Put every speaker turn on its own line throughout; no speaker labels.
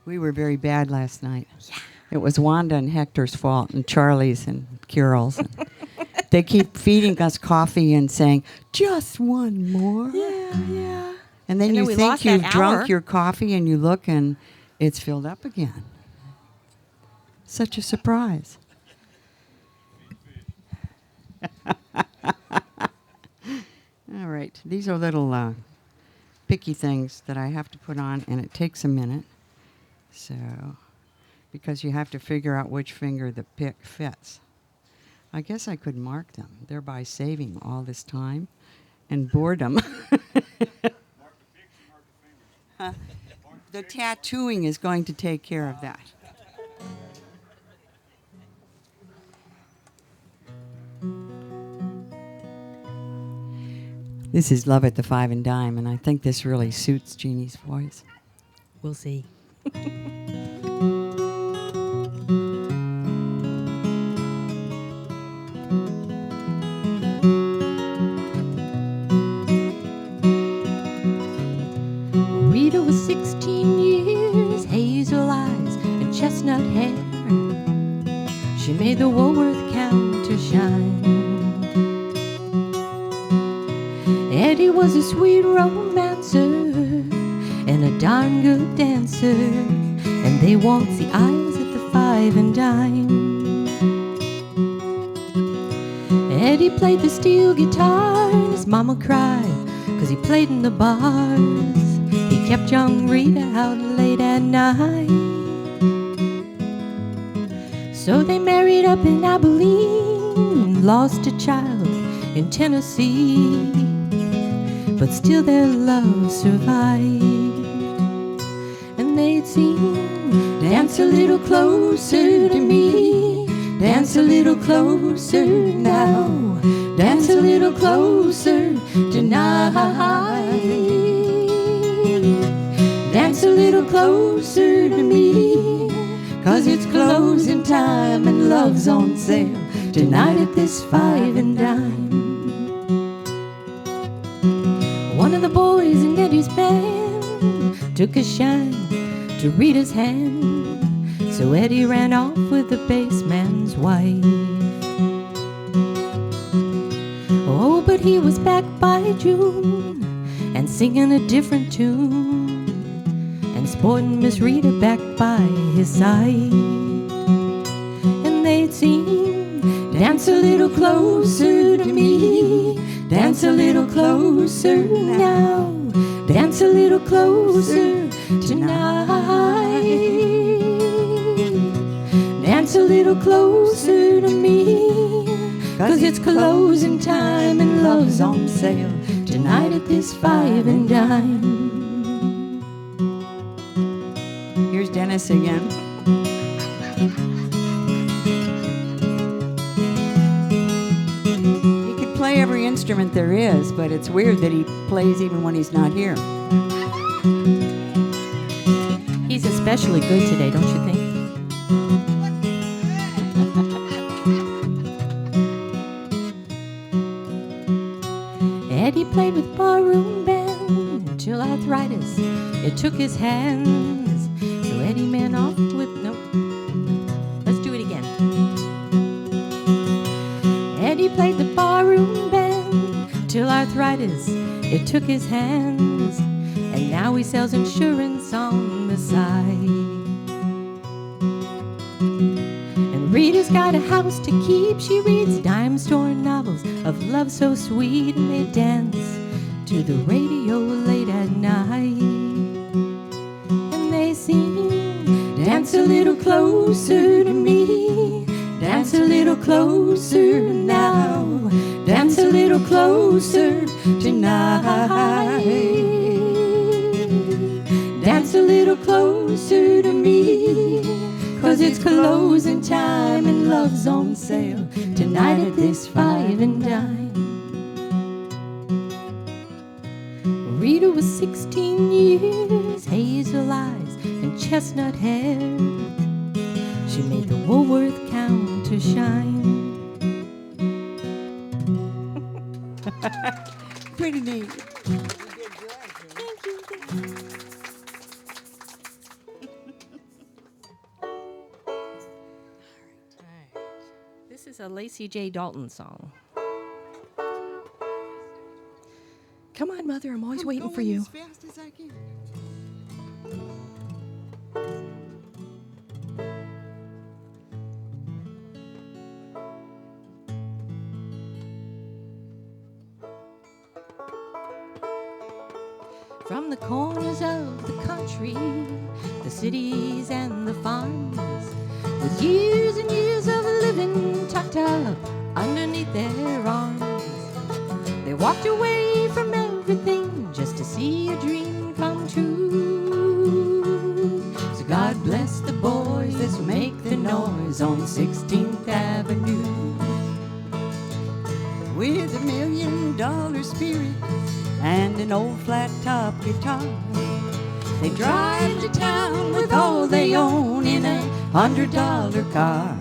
We were very bad last night. Yeah. It was Wanda and Hector's fault, and Charlie's and Carol's. And they keep feeding us coffee and saying, just one more.
Yeah, yeah.
And then
we
you think
lost that
you've drunk
hour.
your coffee and you look and it's filled up again. Such a surprise. All right. These are little picky things that I have to put on, and it takes a minute. So, because you have to figure out which finger the pick fits. I guess I could mark them, thereby saving all this time and boredom. The tattooing is going to take care of that. This is Love at the Five and Dime, and I think this really suits Jeannie's voice.
We'll see. Rita was 16 years, hazel eyes and chestnut hair. She made the Woolworth counter shine. Eddie was a sweet romancer and a darn good dancer, and they waltzed the aisles at the Five and Dime. Eddie played the steel guitar and his mama cried 'cause he played in the bars. He kept young Rita out late at night. So they married up in Abilene, lost a child in Tennessee, but still their love survived. And they'd sing, dance a little closer to me, dance a little closer now, dance a little closer tonight. Dance a little closer to me, 'cause it's closing time and love's on sale tonight at this Five and Dime. One of the boys in Eddie's band took a shine to Rita's hand, so Eddie ran off with the bassman's wife. Oh, but he was back by June and singing a different tune, and sporting Miss Rita back by his side. And they'd sing, dance a little closer to me, dance a little closer now, dance a little closer tonight. Dance a little closer to me, 'cause it's closing time and love's on sale tonight at this Five and Dime.
Here's Dennis again. He could play every instrument there is, but it's weird that he plays even when he's not here.
He's especially good today, don't you think? Eddie played with barroom band until arthritis it took his hands. So Eddie ran off with Let's do it again. Eddie played the barroom band till arthritis it took his hands, and now he sells insurance on the side. And Rita's got a house to keep. She reads dime store novels of love so sweet, and they dance to the radio late at night. And they sing, dance a little closer to me, dance a little closer now, dance a little closer tonight. Dance a little closer to me, 'cause it's closing time and love's on sale tonight at this Five and Dime. Rita was 16 years, hazel eyes and chestnut hair. She made the Woolworth counter shine.
Pretty neat.
Thank you. is a Lacey J. Dalton song. Come on, Mother, I'm always waiting for you.
As fast as I can.
From the corners of the country, the cities and the farms, with years and years of living tucked up underneath their arms, they walked away from everything just to see a dream come true. So God bless the boys that make the noise on 16th Avenue.
With $1 million spirit and an old flat-top guitar, they drive to town with all they own in a $100 car.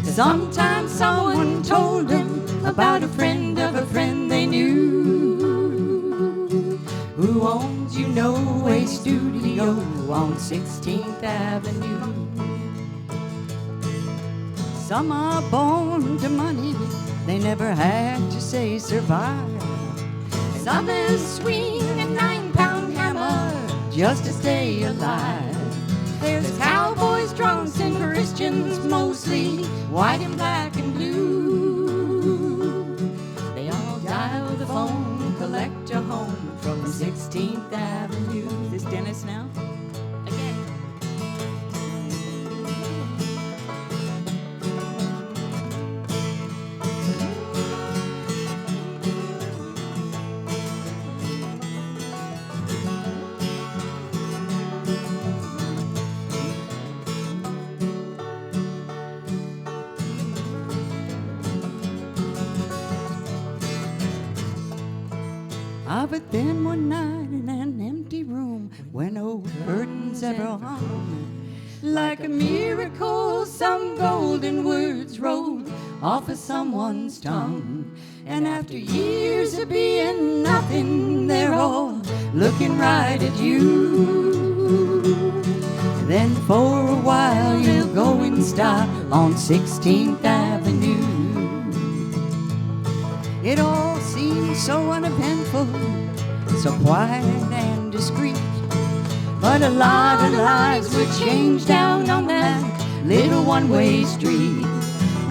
Sometimes someone told them about a friend of a friend they knew, who owns, you know, a studio on 16th Avenue. Some are born to money, they never had to say survive. Others swing a 9-pound hammer just to stay alive. There's cowboys, drunks, and Christians, mostly white and black and blue. They all dial the phone, collect a home from 16th Avenue. Is this Dennis now?
Again.
But then one night in an empty room, when old curtains ever hung, like a miracle, some golden words rolled off of someone's tongue. And after years of being nothing, they're all looking right at you. Then for a while you'll go in style on 16th Avenue. It all seems so uneventful, so quiet and discreet, but a lot of lives were changed down on that little one-way street,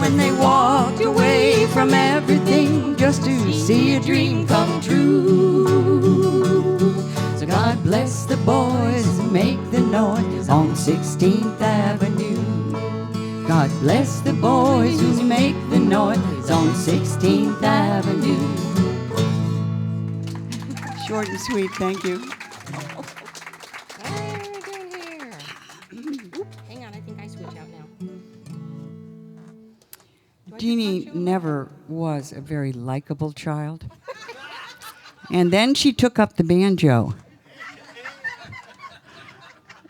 when they walked away from everything just to see a dream come true. So God bless the boys who make the noise on 16th Avenue. God bless the boys who make the noise on 16th Avenue. Short and sweet, thank you.
What are we doing here? Oop, hang on, I think I switch out now.
Jeannie never was a very likable child. And then she took up the banjo,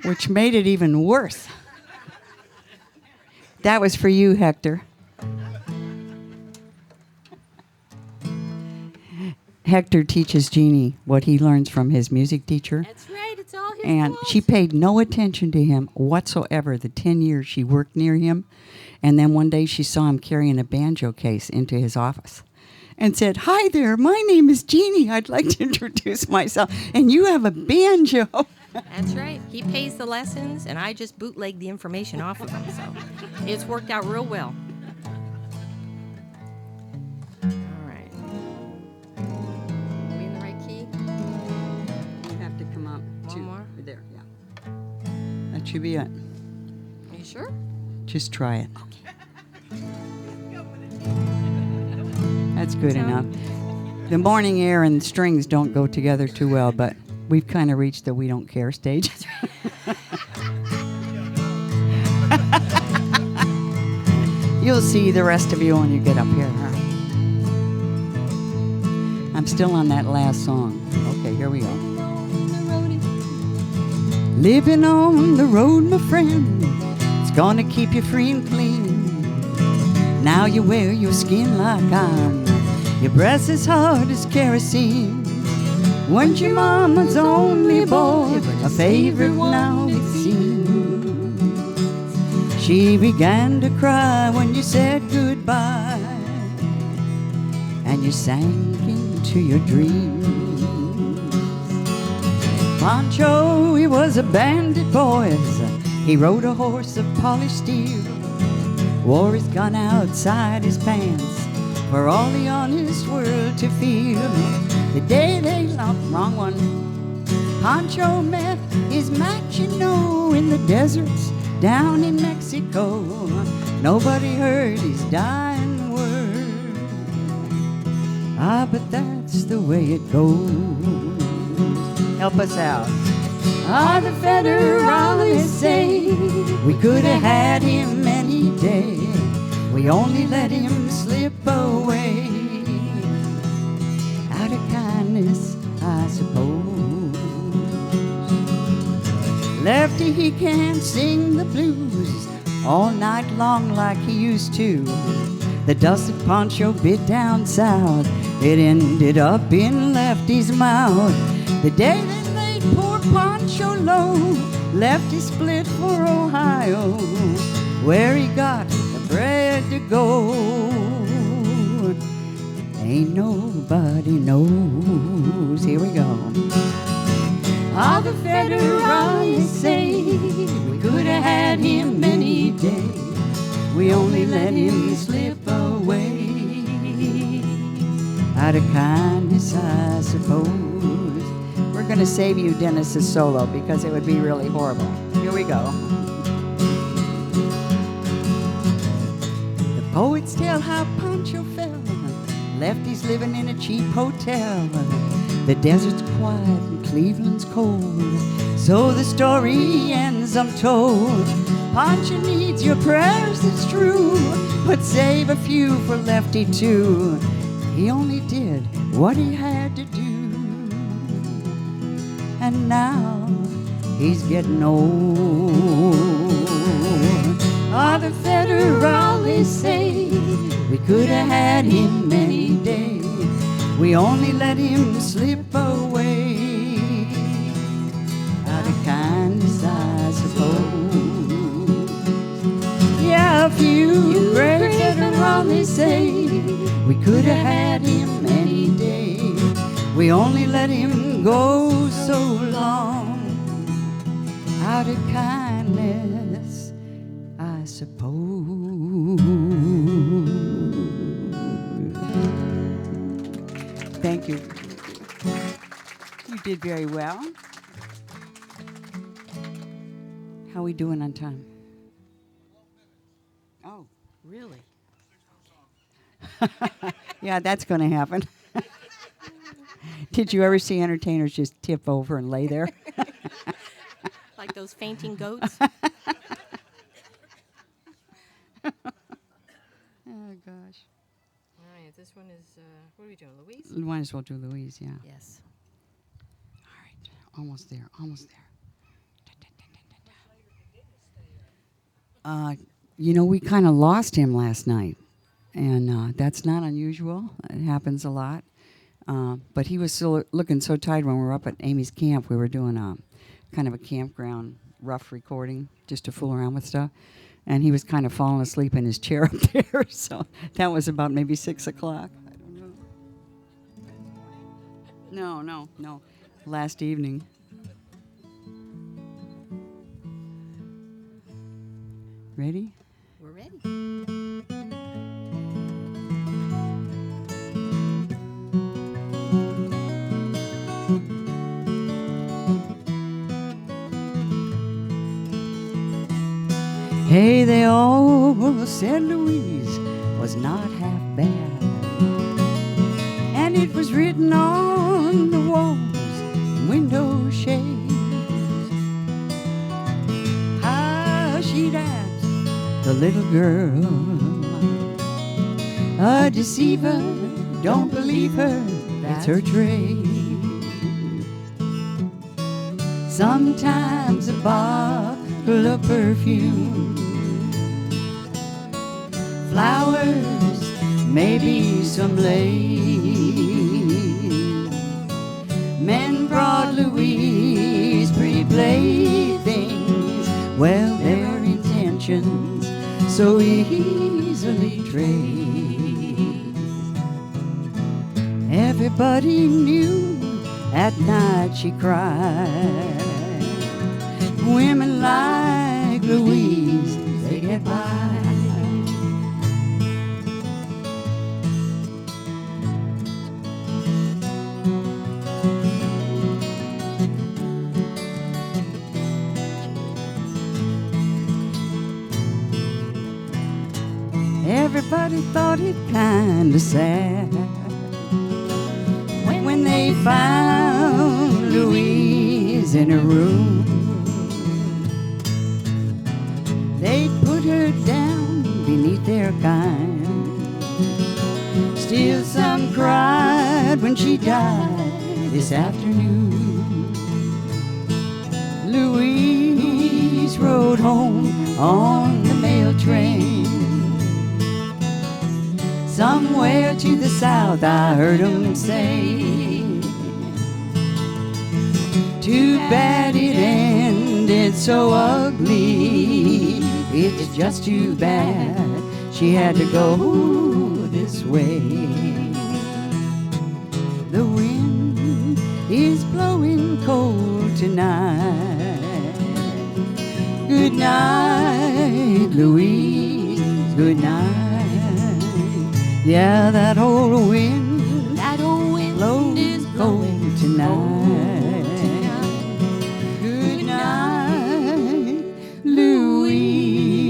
which made it even worse. That was for you, Hector. Hector teaches Jeannie what he learns from his music teacher.
That's right, it's all his
And
fault.
she paid no attention to him whatsoever the 10 years she worked near him. And then one day she saw him carrying a banjo case into his office and said, "Hi there, my name is Jeannie. I'd like to introduce myself. And you have a banjo."
That's right. He pays the lessons, and I just bootleg the information off of him. So it's worked out real well. All right. Are we in the right key?
You have to come up
One more?
There, yeah. That should be it.
Are you sure?
Just try it. That's good enough. The morning air and strings don't go together too well, but we've kind of reached the we don't care stage. You'll see the rest of you when you get up here. Huh? I'm still on that last song. Okay, here we go. Living on the road, my friend, it's gonna keep you free and clean. Now you wear your skin like iron, your breath as hard as kerosene. Weren't your mama's only boy, a favorite now it seems. She began to cry when you said goodbye. by, and you sank into your dreams. Pancho, he was a bandit, boys. He rode a horse of polished steel, wore his gun outside his pants for all the honest world to feel. The day they lost, wrong one, Pancho met his match, you know, in the deserts down in Mexico. Nobody heard his dying word. Ah, but that's the way it goes. Help us out. Ah, the federales say we could have had him any day. We only let him slip away. Out of kindness, I suppose. Lefty, he can't sing the blues all night long like he used to. The dust that Pancho bit down south, it ended up in Lefty's mouth. The day they laid poor Pancho low, Lefty split for Ohio, where he got the bread to go. Ain't nobody knows. Here we go. All the federales say we could have had him any day. We only let him slip away. Out of kindness, I suppose. We're going to save you Dennis's solo because it would be really horrible. Here we go. The poets tell how Pancho fell. Lefty's living in a cheap hotel. The desert's quiet and Cleveland's cold. So the story ends, I'm told. Pancho needs your prayers, it's true, but save a few for Lefty too. He only did what he had to do, and now he's getting old. Ah, the federales say we could have had him any day. We only let him slip away. Out of kindness, I suppose. Yeah, a few brave federales say we could have had him any day. We only let him go so long. Out of kindness, I suppose. Thank you. You did very well. How are we doing on time? Oh,
Really?
yeah, that's going to happen. Did you ever see entertainers just tip over and lay there?
Like those fainting goats?
Oh, gosh.
All right, this one is, what are we doing, Louise?
We might as well do Louise, yeah.
Yes.
All right, almost there, almost there. You know, we kind of lost him last night, and that's not unusual. It happens a lot. But he was still looking so tired when we were up at Amy's camp. We were doing kind of a campground rough recording just to fool around with stuff. And he was kind of falling asleep in his chair up there. So that was about maybe 6 o'clock. I don't know. No. Last evening. Ready?
We're ready.
Hey, they all said Louise was not half bad, and it was written on the walls and window shades how she danced, the little girl. A deceiver, don't believe her, that's her trade. Sometimes a bottle of perfume, flowers, maybe some lace. Men brought Louise pretty playthings, well, their intentions so easy easily traced. Everybody knew at night she cried. Women like Louise, they get by. Everybody thought it kinda sad when they found Louise in her room. They put her down beneath their kind. Still some cried when she died this afternoon. Louise rode home on the mail train. Somewhere to the south, I heard 'em say. Too bad it ended so ugly. It's just too bad she had to go this way. The wind is blowing cold tonight. Good night, Louise, good night. Yeah, that old wind
is
blowing tonight. Good night, Louise.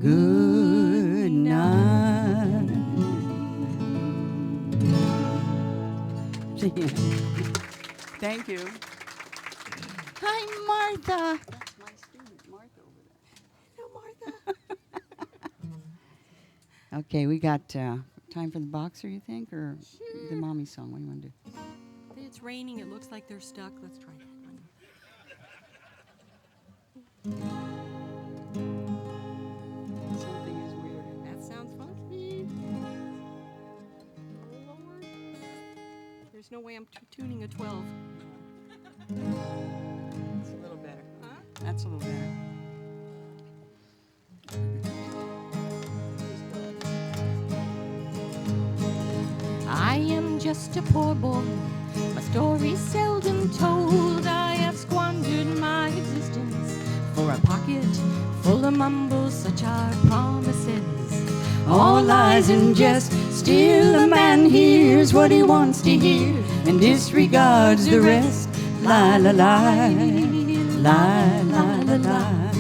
Good night. Thank you. Hi, Martha. That's my student, Martha, over there.
Hello, Martha.
Okay, we got time for the boxer, you think, or the mommy song? What do you want to do?
It's raining. It looks like they're stuck. Let's try that one.
Something is weird.
That sounds funky. Oh, Lord. There's no way I'm tuning a 12.
That's a little better.
Huh?
That's a little better.
I am just a poor boy, my story's seldom told. I have squandered my existence for a pocket full of mumbles, such are promises. All lies and jest, still a man hears what he wants to hear and disregards the rest. Lie, lie, lie, lie, lie, lie, lie.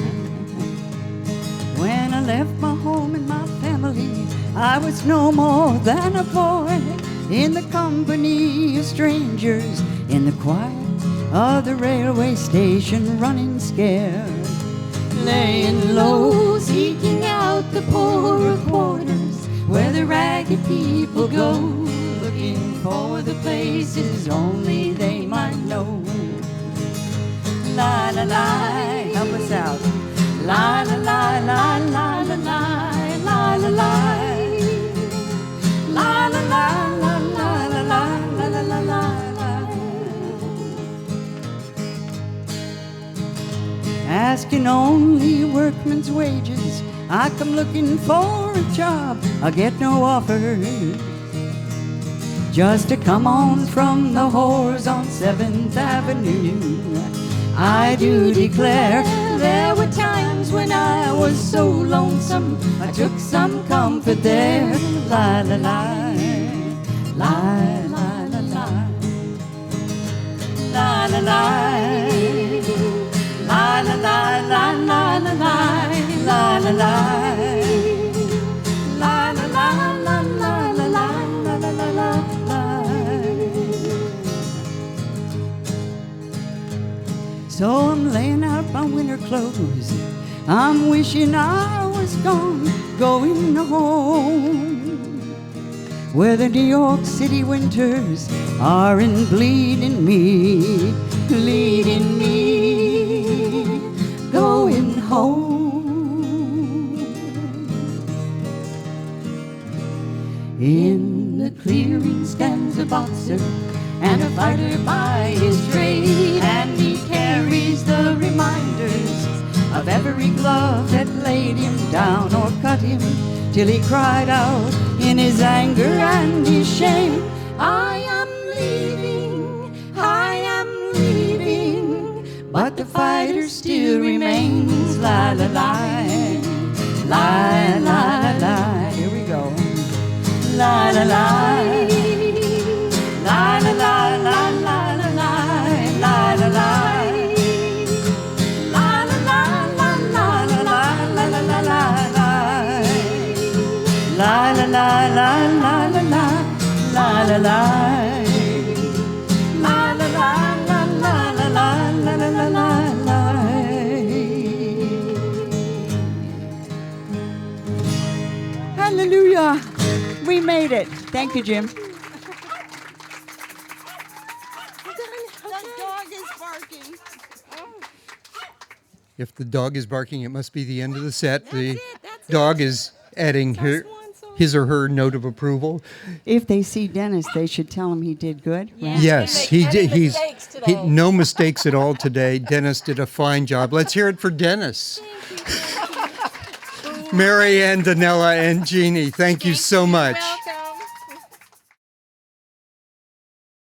When I left my home and my family, I was no more than a boy in the company of strangers, in the quiet of the railway station, running scared, laying low, seeking out the poorer quarters where the ragged people go, looking for the places only they might know. Lie, lie, lie, help us out. Lie, lie, lie, lie, lie, lie, lie, lie, lie, lie. La la la la la la la la la la la. Asking only workman's wages, I come looking for a job. I get no offers, just to come on from the whores on 7th Avenue. I do declare there were times when I was so lonesome, I took some comfort there. Lie, lie, lie, lie, lie, lie, lie, lie, lie, lie, lie, lie, lie, lie, lie, lie, lie, lie, lie, lie. So I'm laying out my winter clothes, I'm wishing I was gone, going home, where the New York City winters are in bleeding me, leading me, going home. In the clearing stands a boxer and a fighter by his trade, and he carries the reminders of every glove that laid him down or cut him, till he cried out in his anger and his shame, I am leaving, I am leaving, but the fighter still remains. La la la, la la la la. Here we go. La la la, la la la la la la la la la. La la la la la la la la la la la la la la la la la la la. Hallelujah! We made it. Thank you, Jim.
If the dog is barking, it must be the end of the set. The dog is adding his or her note of approval.
If they see Dennis, they should tell him he did good. Right?
Yes, he did. No mistakes at all today. Dennis did a fine job. Let's hear it for Dennis. Mary Ann, Dinella, and Jeannie, thank you so much.
Welcome.